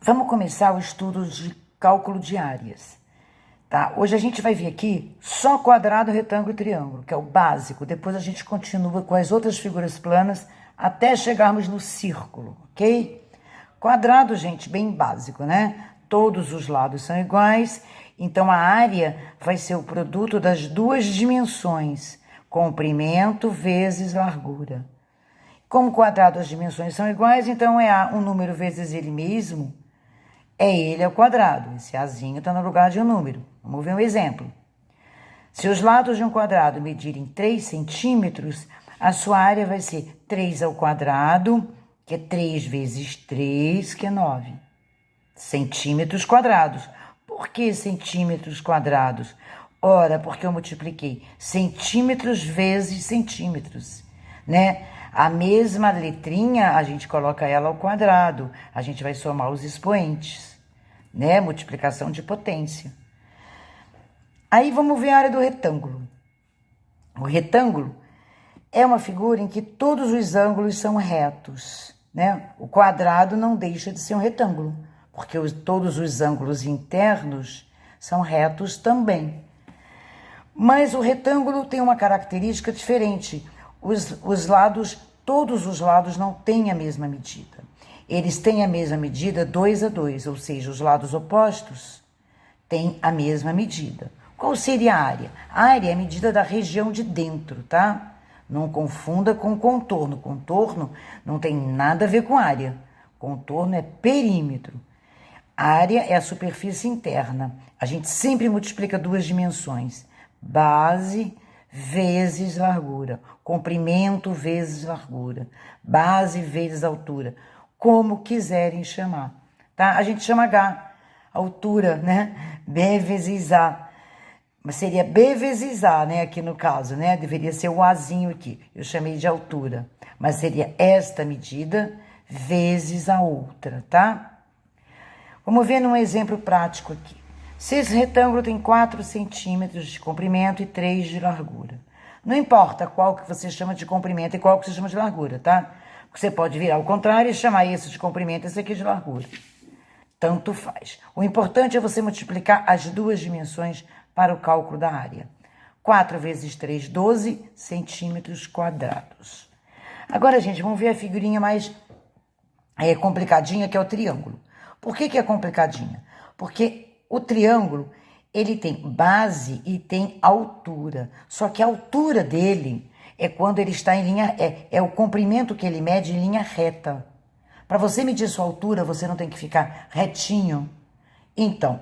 Vamos começar o estudo de cálculo de áreas. Tá? Hoje a gente vai ver aqui só quadrado, retângulo e triângulo, que é o básico. Depois a gente continua com as outras figuras planas até chegarmos no círculo, ok? Quadrado, gente, bem básico, né? Todos os lados são iguais, então a área vai ser o produto das duas dimensões, comprimento vezes largura. Como quadrado as dimensões são iguais, então é um número vezes ele mesmo, é ele ao quadrado. Esse azinho está no lugar de um número. Vamos ver um exemplo. Se os lados de um quadrado medirem 3 centímetros, a sua área vai ser 3 ao quadrado, que é 3 vezes 3, que é 9 centímetros quadrados. Por que centímetros quadrados? Ora, porque eu multipliquei centímetros vezes centímetros, né? A mesma letrinha, a gente coloca ela ao quadrado. A gente vai somar os expoentes, né? Multiplicação de potência. Aí vamos ver a área do retângulo. O retângulo é uma figura em que todos os ângulos são retos, né? O quadrado não deixa de ser um retângulo, porque todos os ângulos internos são retos também. Mas o retângulo tem uma característica diferente. Todos os lados não têm a mesma medida. Eles têm a mesma medida 2 a 2, ou seja, os lados opostos têm a mesma medida. Qual seria a área? A área é a medida da região de dentro, tá? Não confunda com contorno. Contorno não tem nada a ver com área. Contorno é perímetro. Área é a superfície interna. A gente sempre multiplica duas dimensões. Base vezes largura, comprimento vezes largura, base vezes altura, como quiserem chamar, tá? A gente chama H, altura, né? B vezes A, mas seria B vezes A, né? Aqui no caso, né? Deveria ser o Azinho aqui, eu chamei de altura, mas seria esta medida vezes a outra, tá? Vamos ver num exemplo prático aqui. Se esse retângulo tem 4 centímetros de comprimento e 3 de largura. Não importa qual que você chama de comprimento e qual que você chama de largura, tá? Você pode virar ao contrário e chamar esse de comprimento e esse aqui de largura. Tanto faz. O importante é você multiplicar as duas dimensões para o cálculo da área. 4 vezes 3, 12 centímetros quadrados. Agora, gente, vamos ver a figurinha mais complicadinha, que é o triângulo. Por que é complicadinha? Porque o triângulo, ele tem base e tem altura. Só que a altura dele é quando ele está em linha... É o comprimento que ele mede em linha reta. Para você medir sua altura, você não tem que ficar retinho. Então,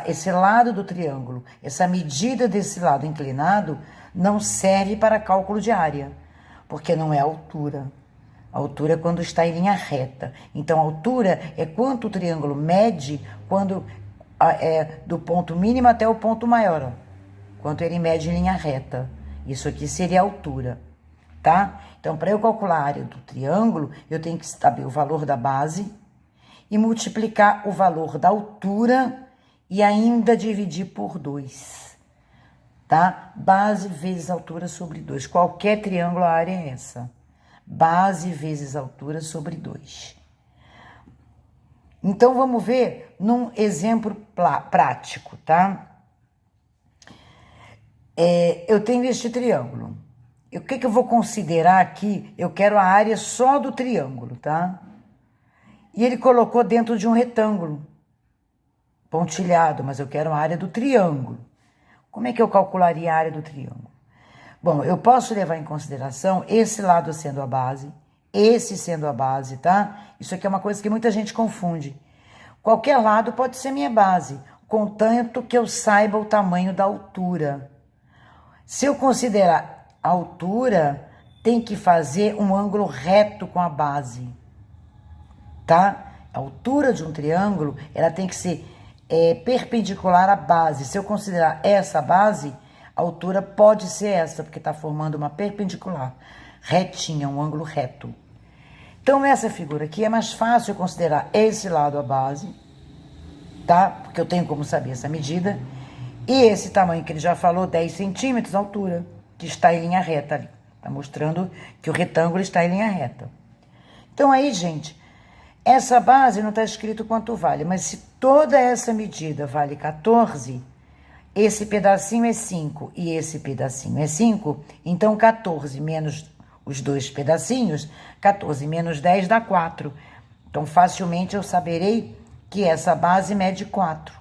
esse lado do triângulo, essa medida desse lado inclinado, não serve para cálculo de área, porque não é altura. A altura é quando está em linha reta. Então, a altura é quanto o triângulo mede quando... do ponto mínimo até o ponto maior, ó. Quanto ele mede em linha reta. Isso aqui seria a altura, tá? Então, para eu calcular a área do triângulo, eu tenho que saber o valor da base e multiplicar o valor da altura e ainda dividir por 2, tá? Base vezes altura sobre 2. Qualquer triângulo, a área é essa. Base vezes altura sobre 2. Então, vamos ver num exemplo prático, tá? Eu tenho este triângulo. O que eu vou considerar aqui? Eu quero a área só do triângulo, tá? E ele colocou dentro de um retângulo pontilhado, mas eu quero a área do triângulo. Como é que eu calcularia a área do triângulo? Bom, eu posso levar em consideração esse lado sendo a base, esse sendo a base, tá? Isso aqui é uma coisa que muita gente confunde. Qualquer lado pode ser minha base, contanto que eu saiba o tamanho da altura. Se eu considerar a altura, tem que fazer um ângulo reto com a base, tá? A altura de um triângulo, ela tem que ser perpendicular à base. Se eu considerar essa base, a altura pode ser essa, porque está formando uma perpendicular, retinha, um ângulo reto. Então, nessa figura aqui, é mais fácil eu considerar esse lado a base, tá? Porque eu tenho como saber essa medida. E esse tamanho que ele já falou, 10 centímetros, a altura, que está em linha reta ali. Está mostrando que o retângulo está em linha reta. Então, aí, gente, Essa base não está escrito quanto vale, mas se toda essa medida vale 14, esse pedacinho é 5 e esse pedacinho é 5, então 14 menos os dois pedacinhos, 14 menos 10 dá 4. Então, facilmente eu saberei que essa base mede 4.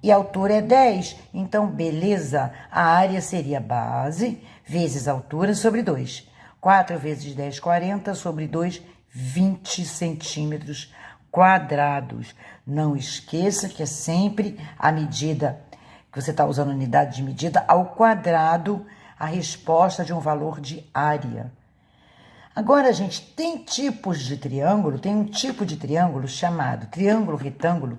E a altura é 10, então, beleza, a área seria base vezes altura sobre 2. 4 vezes 10, 40, sobre 2, 20 centímetros quadrados. Não esqueça que é sempre a medida que você está usando, unidade de medida, ao quadrado, a resposta de um valor de área. Agora, gente, tem tipos de triângulo, tem um tipo de triângulo chamado triângulo retângulo,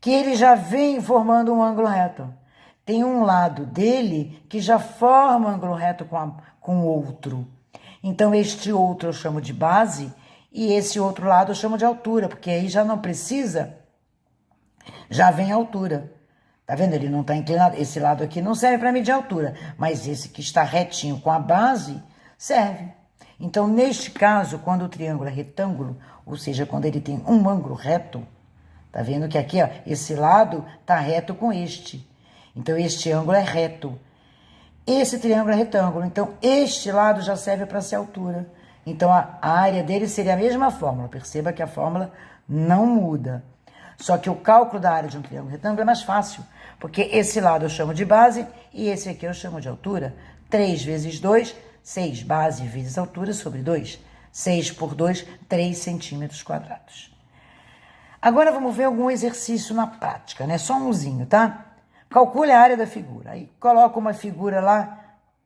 que ele já vem formando um ângulo reto. Tem um lado dele que já forma um ângulo reto com o outro. Então, este outro eu chamo de base e esse outro lado eu chamo de altura, porque aí já não precisa, já vem a altura. Tá vendo? Ele não está inclinado. Esse lado aqui não serve para medir a altura, mas esse que está retinho com a base serve. Então, neste caso, quando o triângulo é retângulo, ou seja, quando ele tem um ângulo reto, tá vendo que aqui, ó, esse lado tá reto com este. Então, este ângulo é reto. Esse triângulo é retângulo, então este lado já serve para ser altura. Então, a área dele seria a mesma fórmula. Perceba que a fórmula não muda. Só que o cálculo da área de um triângulo retângulo é mais fácil, porque esse lado eu chamo de base e esse aqui eu chamo de altura. 3 vezes 2, 6, base vezes altura sobre 2. 6 por 2, 3 centímetros quadrados. Agora vamos ver algum exercício na prática, né? Só umzinho, tá? Calcule a área da figura. Aí coloca uma figura lá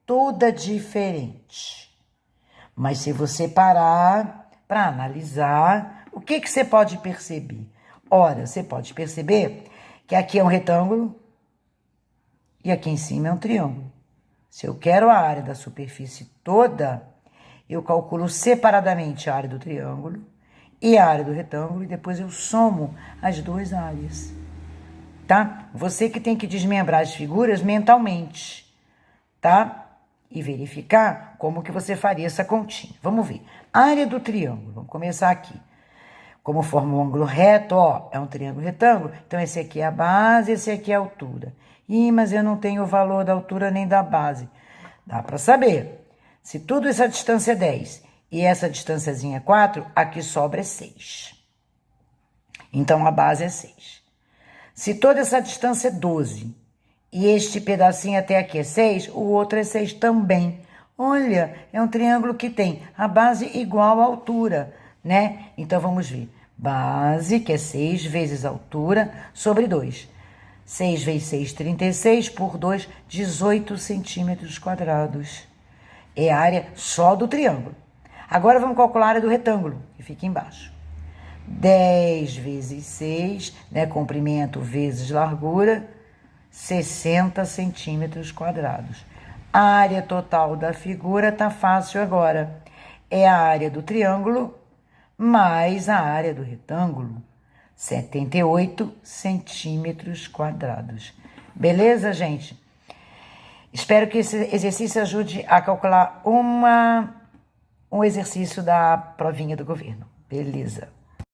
toda diferente. Mas se você parar para analisar, o que você pode perceber? Ora, você pode perceber que aqui é um retângulo e aqui em cima é um triângulo. Se eu quero a área da superfície toda, eu calculo separadamente a área do triângulo e a área do retângulo e depois eu somo as duas áreas. Tá? Você que tem que desmembrar as figuras mentalmente, tá? E verificar como que você faria essa continha. Vamos ver. Área do triângulo. Vamos começar aqui. Como forma um ângulo reto, ó, é um triângulo retângulo. Então, esse aqui é a base, esse aqui é a altura. Ih, mas eu não tenho o valor da altura nem da base. Dá para saber. Se tudo essa distância é 10 e essa distânciazinha é 4, aqui sobra é 6. Então, a base é 6. Se toda essa distância é 12 e este pedacinho até aqui é 6, o outro é 6 também. Olha, é um triângulo que tem a base igual à altura, né? Então, vamos ver. Base, que é 6 vezes altura, sobre 2. 6 vezes 6, 36, por 2, 18 centímetros quadrados. É a área só do triângulo. Agora, vamos calcular a área do retângulo, que fica embaixo. 10 vezes 6, né, comprimento vezes largura, 60 centímetros quadrados. A área total da figura tá fácil agora. É a área do triângulo mais a área do retângulo, 78 centímetros quadrados. Beleza, gente? Espero que esse exercício ajude a calcular um exercício da provinha do governo. Beleza.